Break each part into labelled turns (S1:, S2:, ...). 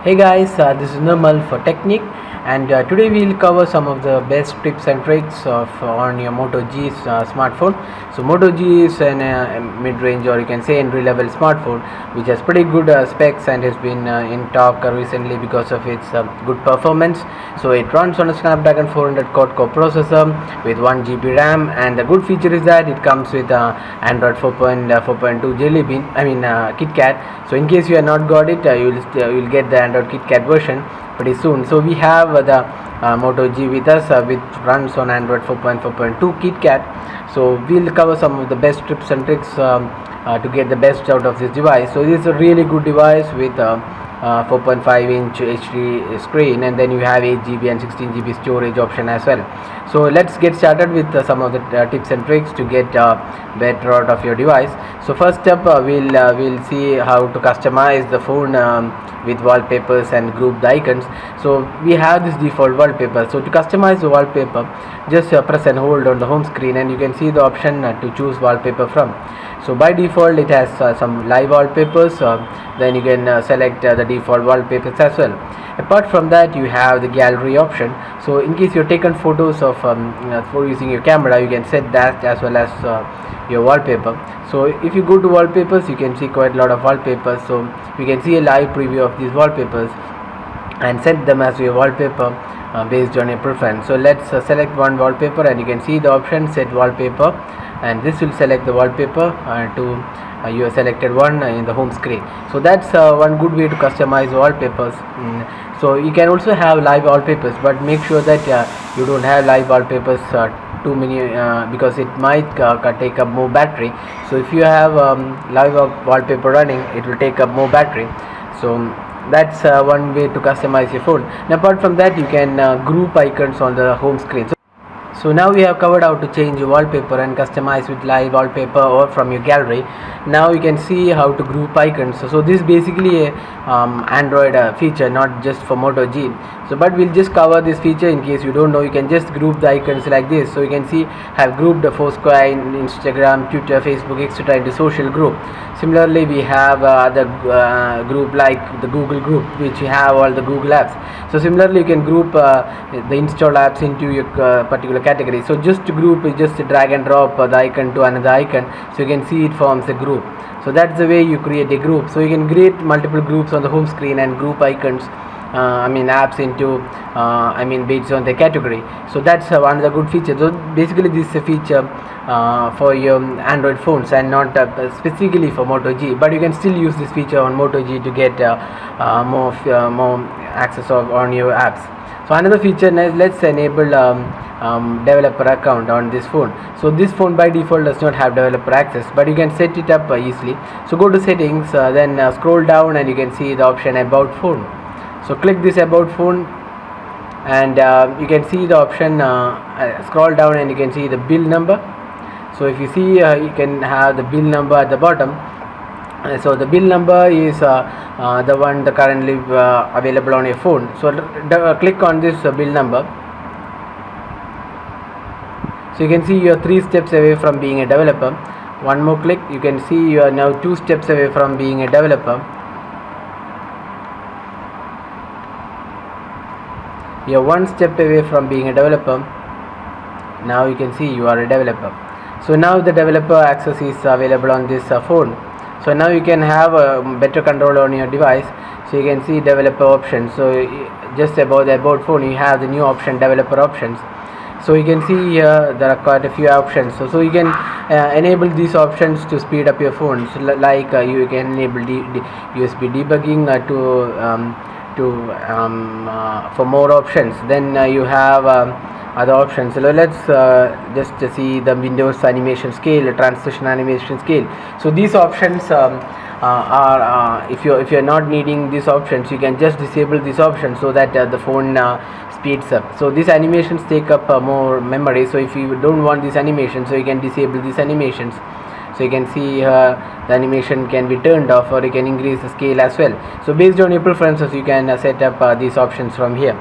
S1: Hey guys, this is Nirmal for Technique, and today we'll cover some of the best tips and tricks of on your Moto G smartphone. So Moto G is an mid-range, or you can say entry-level smartphone, which has pretty good specs and has been in talk recently because of its good performance. So it runs on a Snapdragon 400 quad-core processor with 1 GB RAM, and the good feature is that it comes with Android 4.2 Jelly Bean, KitKat. So in case you have not got it, you'll get the Android KitKat version pretty soon. So we have the Moto G with us, which runs on Android 4.4.2 KitKat. So we'll cover some of the best tips and tricks to get the best out of this device. So this is a really good device with 4.5-inch HD screen, and then you have 8 GB and 16 GB storage option as well. So let's get started with some of the tips and tricks to get better out of your device. So first up, we'll see how to customize the phone with wallpapers and group the icons. So we have this default wallpaper. So to customize the wallpaper, just press and hold on the home screen, and you can see the option to choose wallpaper from. So by default it has some live wallpapers, then you can select the default wallpapers as well. Apart from that, you have the gallery option. So in case you're taken photos of for using your camera, you can set that as well as your wallpaper. So if you go to wallpapers, you can see quite a lot of wallpapers. So you can see a live preview of these wallpapers and set them as your wallpaper based on your preference. So let's select one wallpaper, and you can see the option set wallpaper, and this will select the wallpaper to your selected one in the home screen. So that's one good way to customize wallpapers. So you can also have live wallpapers, but make sure that you don't have live wallpapers too many because it might take up more battery. So if you have live wallpaper running, it will take up more battery. So that's one way to customize your phone. And apart from that, you can group icons on the home screen. So now we have covered how to change your wallpaper and customize with live wallpaper or from your gallery. Now you can see how to group icons. So this is basically a Android feature, not just for Moto G. So but we'll just cover this feature in case you don't know. You can just group the icons like this. So you can see have grouped the Foursquare, Instagram, Twitter, Facebook, etc. into social group. Similarly, we have other group like the Google group, which you have all the Google apps. So similarly, you can group the installed apps into your particular category. So just to group, you just drag and drop the icon to another icon, so you can see it forms a group. So that's the way you create a group. So you can create multiple groups on the home screen and group icons, apps into based on the category. So that's one of the good features. So basically this is a feature for your Android phones and not specifically for Moto G, but you can still use this feature on Moto G to get more access on your apps. So another feature is let's enable developer account on this phone. So this phone by default does not have developer access, but you can set it up easily. So go to settings, then scroll down, and you can see the option about phone. So click this about phone, and you can see the option scroll down, and you can see the bill number. So if you see you can have the bill number at the bottom. So the bill number is the one currently available on your phone. So click on this bill number. So you can see you are 3 steps away from being a developer. One more click, you can see you are now 2 steps away from being a developer. You are 1 step away from being a developer. Now you can see you are a developer. So now the developer access is available on this phone. So now you can have better control on your device. So you can see developer options. So just above the about phone, you have the new option, developer options. So you can see here there are quite a few options. So you can enable these options to speed up your phone. So like you can enable USB debugging for more options. Then you have other options. So let's just see the Windows animation scale, transition animation scale. So these options are if you're not needing these options, you can just disable these options so that the phone speeds up. So these animations take up more memory. So if you don't want these animations, so you can disable these animations. So you can see the animation can be turned off, or you can increase the scale as well. So based on your preferences, you can set up these options from here.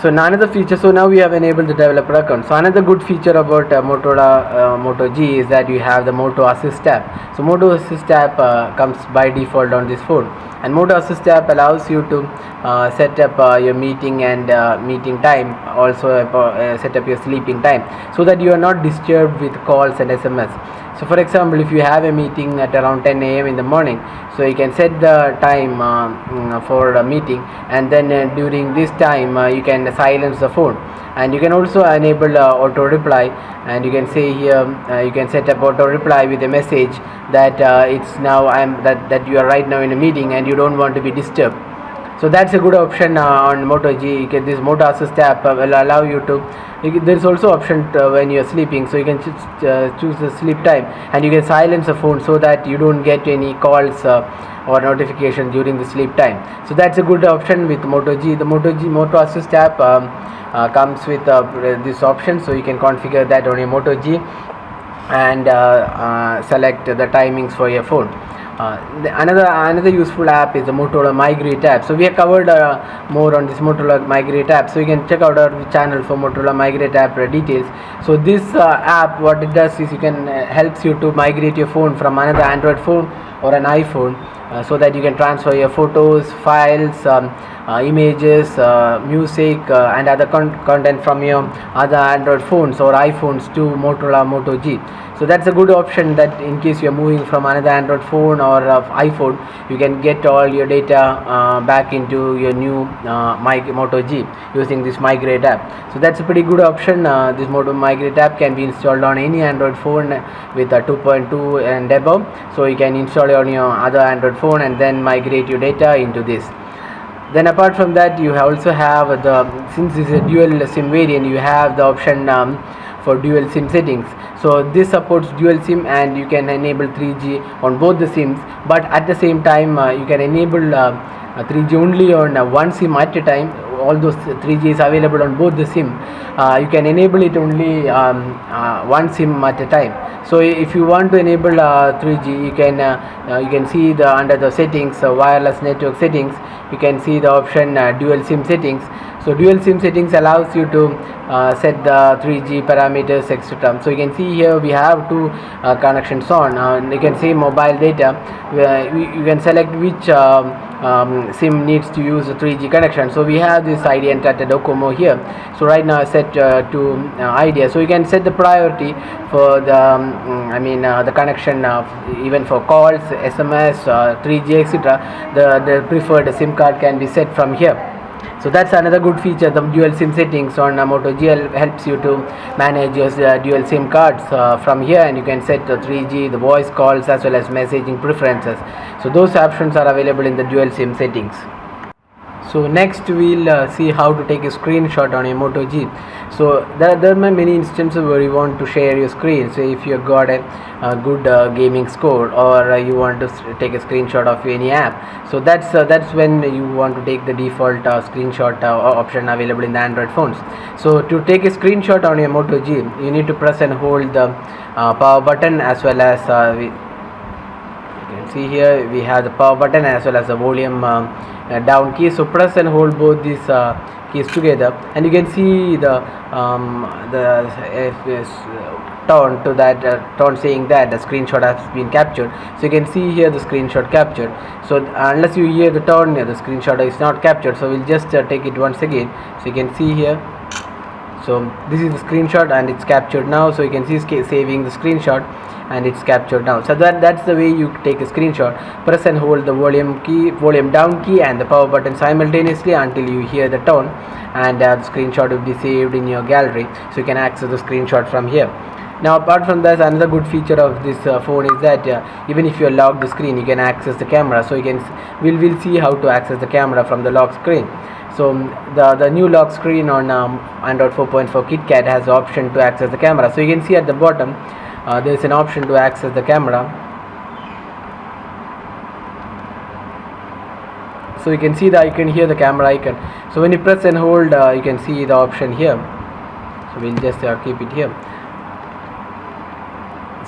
S1: So now another feature, so now we have enabled the developer account. So another good feature about Motorola Moto G is that you have the Moto Assist app. So Moto Assist app comes by default on this phone, and Moto Assist app allows you to set up your meeting and meeting time, also set up your sleeping time, so that you are not disturbed with calls and SMS. So for example, if you have a meeting at around 10 a.m. in the morning, so you can set the time for a meeting, and then during this time you can silence the phone, and you can also enable auto reply, and you can say here you can set up auto reply with a message that it's now that you are right now in a meeting and you don't want to be disturbed. So that's a good option on Moto G. This Moto Assist app will allow you to. There's also option when you're sleeping, so you can choose the sleep time, and you can silence the phone so that you don't get any calls or notification during the sleep time. So that's a good option with Moto G. The Moto Assist app comes with this option, so you can configure that on your Moto G and select the timings for your phone. Another useful app is the Motorola Migrate app. So we have covered more on this Motorola Migrate app, so you can check out our channel for Motorola Migrate app details. So this app, what it does is you can helps you to migrate your phone from another Android phone or an iPhone, so that you can transfer your photos, files, images, music, and other content from your other Android phones or iPhones to Motorola Moto G. So that's a good option, that in case you're moving from another Android phone or iPhone, you can get all your data back into your new Moto G using this Migrate app. So that's a pretty good option. This Moto Migrate app can be installed on any Android phone with a 2.2 and above. So you can install it on your other Android phone and then migrate your data into this. Then apart from that, you also have since this is a dual SIM variant, you have the option for dual SIM settings. So this supports dual SIM, and you can enable 3G on both the SIMs, but at the same time you can enable 3G only on one SIM at a time. Although 3G is available on both the SIM, you can enable it only one SIM at a time. So if you want to enable 3G, you can see under the settings, wireless network settings, you can see the option dual SIM settings. So dual SIM settings allows you to set the 3G parameters, etc. So you can see here we have two connections on. You can see mobile data. You can select which SIM needs to use a 3G connection. So we have this Idea and Tata Docomo here. So right now I set to Idea. So you can set the priority for the the connection even for calls, SMS, 3G, etc. The preferred SIM card can be set from here. So that's another good feature. The dual SIM settings on Moto G helps you to manage your dual SIM cards from here, and you can set the 3G, the voice calls, as well as messaging preferences. So those options are available in the dual SIM settings. So next we'll see how to take a screenshot on a Moto G. So there are many instances where you want to share your screen. So if you got a good gaming score, or you want to take a screenshot of any app, so that's when you want to take the default screenshot option available in the Android phones. So to take a screenshot on your Moto G, you need to press and hold the power button, as well as you can see here we have the power button as well as the volume down key. So press and hold both these keys together, and you can see the tone to that tone saying that the screenshot has been captured. So you can see here the screenshot captured. So unless you hear the tone, the screenshot is not captured. So we'll just take it once again. So you can see here. So this is the screenshot and it's captured now. So you can see saving the screenshot and it's captured now. So that's the way you take a screenshot. Press and hold the volume down key and the power button simultaneously until you hear the tone, and the screenshot will be saved in your gallery, so you can access the screenshot from here. Now apart from that, another good feature of this phone is that even if you lock the screen, you can access the camera. So you can we'll see how to access the camera from the lock screen. So the new lock screen on Android 4.4 KitKat has the option to access the camera. So you can see at the bottom there is an option to access the camera. So you can see the icon here, the camera icon. So when you press and hold, you can see the option here. So we'll just keep it here.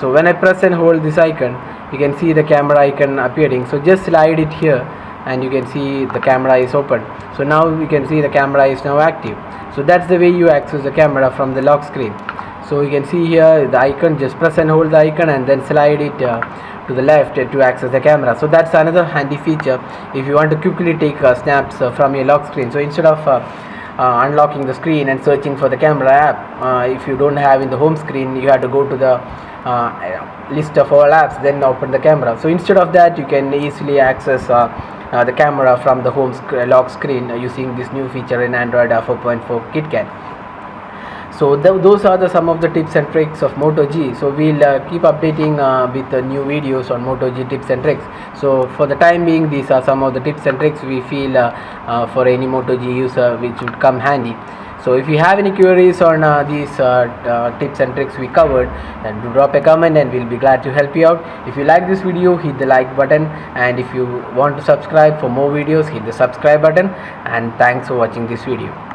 S1: So when I press and hold this icon, you can see the camera icon appearing. So just slide it here and you can see the camera is open. So now you can see the camera is now active. So that's the way you access the camera from the lock screen. So you can see here the icon, just press and hold the icon and then slide it to the left to access the camera. So that's another handy feature if you want to quickly take snaps from your lock screen. So instead of unlocking the screen and searching for the camera app, if you don't have in the home screen, you have to go to the list of all apps, then open the camera. So instead of that, you can easily access the camera from the home lock screen using this new feature in Android 4.4 KitKat. So those are some of the tips and tricks of Moto G. So we'll keep updating with new videos on Moto G tips and tricks. So for the time being, these are some of the tips and tricks we feel for any Moto G user which would come handy. So if you have any queries on these tips and tricks we covered, then do drop a comment and we'll be glad to help you out. If you like this video, hit the like button, and if you want to subscribe for more videos, hit the subscribe button. And thanks for watching this video.